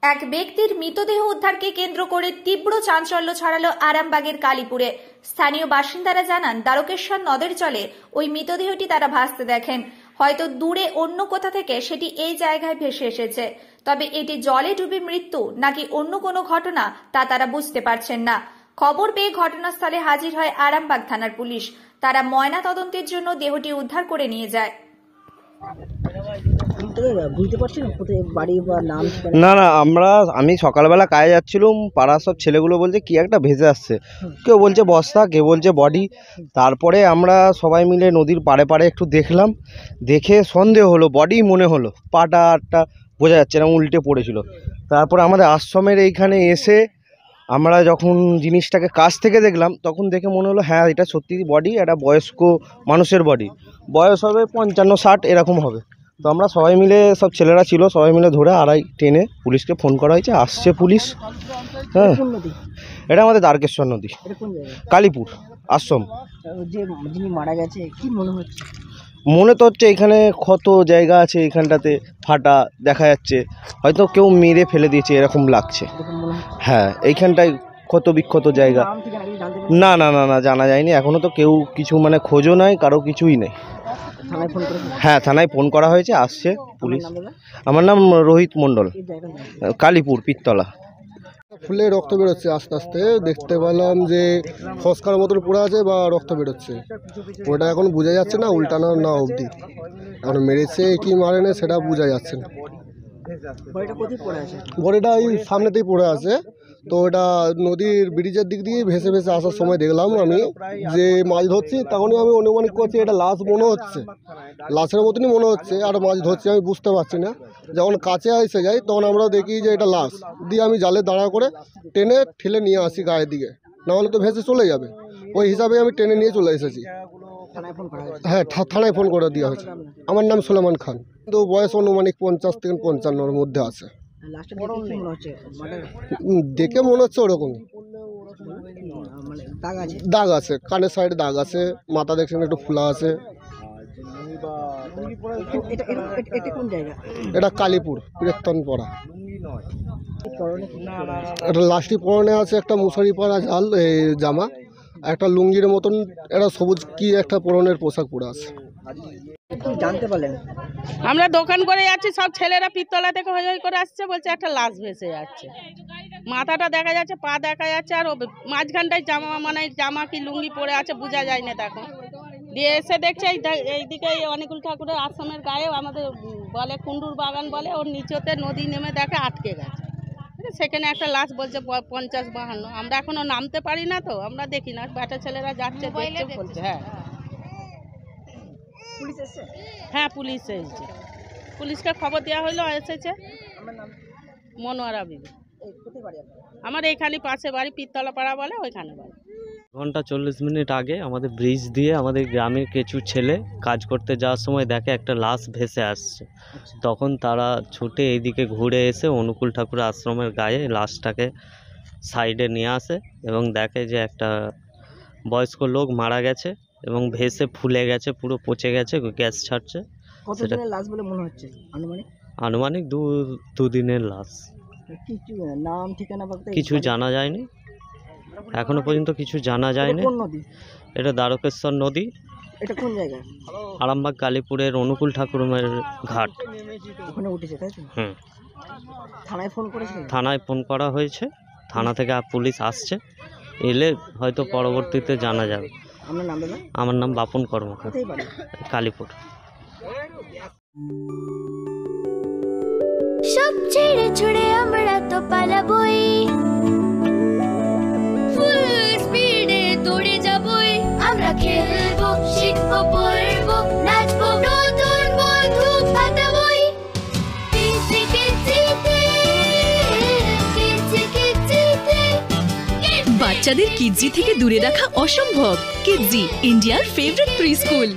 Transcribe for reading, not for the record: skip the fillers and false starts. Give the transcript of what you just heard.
এক ব্যক্তির মৃতদেহ উদ্ধারকে কেন্দ্র করে তীব্র চাঞ্চল্য ছড়ালো আরামবাগের কালীপুরে। স্থানীয় বাসিন্দারা জানান, দ্বারকেশ্বর নদের জলে ওই মৃতদেহটি তারা ভাসতে দেখেন। হয়তো দূরে অন্য কোথা থেকে সেটি এই জায়গায় ভেসে এসেছে, তবে এটি জলে ডুবে মৃত্যু নাকি অন্য কোনো ঘটনা তা তারা বুঝতে পারছেন না। খবর পেয়ে ঘটনাস্থলে হাজির হয় আরামবাগ থানার পুলিশ। তারা ময়না তদন্তের জন্য দেহটি উদ্ধার করে নিয়ে যায়। না না, আমি সকালবেলা কাজে যাচ্ছিলাম, পাড়ার সব ছেলেগুলো বলছে কি একটা ভেসে আসছে, কেউ বলছে বস্তা, কেউ বলছে বডি। তারপরে আমরা সবাই মিলে নদীর পাড়ে পাড়ে একটু দেখলাম, দেখে সন্দেহ হলো বডি মনে হলো, পাটা বোঝা যাচ্ছে না, উল্টে পড়েছিল। তারপরে আমাদের আশ্রমের এইখানে এসে আমরা যখন জিনিসটাকে কাছ থেকে দেখলাম, তখন দেখে মনে হলো হ্যাঁ এটা সত্যি বডি, একটা বয়স্ক মানুষের বডি, বয়স হবে 55-60 এরকম হবে। তো আমরা সবাই মিলে, সব ছেলেরা ছিল, সবাই মিলে ধরে আড়াই টেনে পুলিশকে ফোন করা হয়েছে, আসছে পুলিশ। হ্যাঁ, এটা আমাদের দ্বারকেশ্বর নদী, কালীপুর আশ্রম। যিনি মারা গেছে কি মনে হচ্ছে? মনে তো হচ্ছে এখানে ক্ষত জায়গা আছে, এখানটাতে ফাটা দেখা যাচ্ছে, হয়তো কেউ মেরে ফেলে দিয়েছে এরকম লাগছে। হ্যাঁ, এইখানটায় ক্ষত বিক্ষত জায়গা। না না না না, জানা যায়নি এখনো, তো কেউ কিছু মানে খোঁজও নাই, কারো কিছুই নেই। হ্যাঁ, থানায় ফোন করা হয়েছে, আসছে পুলিশ। আমার নাম রোহিত মণ্ডল, কালীপুর পিরতলা। ফুলে রক্ত বেরোচ্ছে আস্তে আস্তে, দেখতে পেলাম যে ফসকার মতন পড়ে আছে বা রক্ত বেরোচ্ছে, ওটা এখন বোঝা যাচ্ছে না উল্টানো না অবধি। এখন মেরেছে কি মারেনি সেটা বোঝা যাচ্ছে না। বডিটা এই সামনেতেই পড়ে আছে, তো এটা নদীর ব্রিজের দিক দিয়ে ভেসে ভেসে আসার সময় দেখলাম আমি যে মাছ ধরছি, তখনই আমি অনুমানিক করছি এটা লাশ মনে হচ্ছে, লাশের মতনই মনে হচ্ছে, আর মাছ ধরছি আমি বুঝতে পারছি না। যখন কাছে এসে যাই তখন আমরা দেখি যে এটা লাশ, দিয়ে আমি জালে দাঁড়া করে টেনে ঠেলে নিয়ে আসি গায়ের দিকে, নাহলে তো ভেসে চলে যাবে। ওই হিসাবে আমি টেনে নিয়ে চলে এসেছি। হ্যাঁ, থানায় ফোন করে দেওয়া হয়েছে। আমার নাম সুলেমান খান, কিন্তু বয়স অনুমানিক 50 থেকে 55-র মধ্যে আছে। দেখে মনে হচ্ছে ওরকমই দাগ আছে, কানের সাইডে দাগ আছে, মাথা দেখছেন একটু ফুলা আছে। এটা কালীপুর কীর্তনপাড়া। একটা লাস্টি পরনে আছে, একটা মশারি পরা জাল জামা, একটা লুঙ্গির মতন একটা সবুজ কি একটা পরনের পোশাক পরে আছে। জানতে পারলেন? আমরা দোকান করে যাচ্ছি, সব ছেলেরা পিরতলা থেকে হই হই করে আসছে, বলছে একটা লাশ ভেসে যাচ্ছে, মাথাটা দেখা যাচ্ছে, পা দেখা যাচ্ছে, আর মাঝখানটায় জামা কি লুঙ্গি পরে আছে বোঝা যায় না। তখন দিয়ে এসে দেখছে এইদিকে অনেকগুলো ঠাকুরের আশ্রমের গায়ে আমাদের বলে কুন্ডুর বাগান বলে, ওর নিচেতে নদী নেমে দেখে আটকে গেছে, সেখানে একটা লাশ বলছে 50-52। আমরা এখনো নামতে পারি না, তো আমরা দেখি না, বেটা ছেলেরা যাচ্ছে দেখছে বলছে। হ্যাঁ, পুলিশ এসেছে, পুলিশকে খবর দেওয়া হলো, এসেছে। মনোয়ারা বিবি। আমার এইখানে পাশে বাড়ি, পিরতলা পাড়া বলে, ওইখানে বাড়ি। ঘন্টা 40 মিনিট আগে আমাদের ব্রিজ দিয়ে আমাদের গ্রামের কিছু ছেলে কাজ করতে যাওয়ার সময় দেখে একটা লাশ ভেসে আসছে। তখন তারা ছুটে এইদিকে ঘুরে এসে অনুকূল ঠাকুর আশ্রমের গায়ে লাশটাকে সাইডে নিয়ে আসে এবং দেখে যে একটা বয়স্ক লোক মারা গেছে এবং ভেসে ফুলে গেছে, পুরো পচে গেছে, গ্যাস ছাড়ছে। লাশ বলে মনে হচ্ছে আনুমানিক দুদিনের লাশ। নাম ঠিকানা কিছু জানা যায়নি, এখনো পর্যন্ত কিছু জানা যায়নি। এটা দ্বারকেশ্বর নদী। এটা কোন জায়গা? আরামবাগ কালীপুরের অনুকূল ঠাকুরের ঘাট। ওখানে উঠেছে, তাই তো? হুম। থানায় ফোন করেছে? থানায় ফোন করা হয়েছে, থানা থেকে পুলিশ আসছে, এলে হয়তো পরবর্তীতে জানা যাবে। আমার নাম বাপন কর্মকার, কালীপুর। সব ছেড়ে ছুড়ে আমরা তো পালাবই, ফুল স্পিডে দৌড়ে যাবই, আমরা খেলবো, শিখবো, পড়বো, নাচবো, নতুন বন্ধু পাতাবই। বাচ্চাদের কিডজি থেকে দূরে রাখা অসম্ভব। কিডজি, ইন্ডিয়ার ফেভারিট প্রি স্কুল।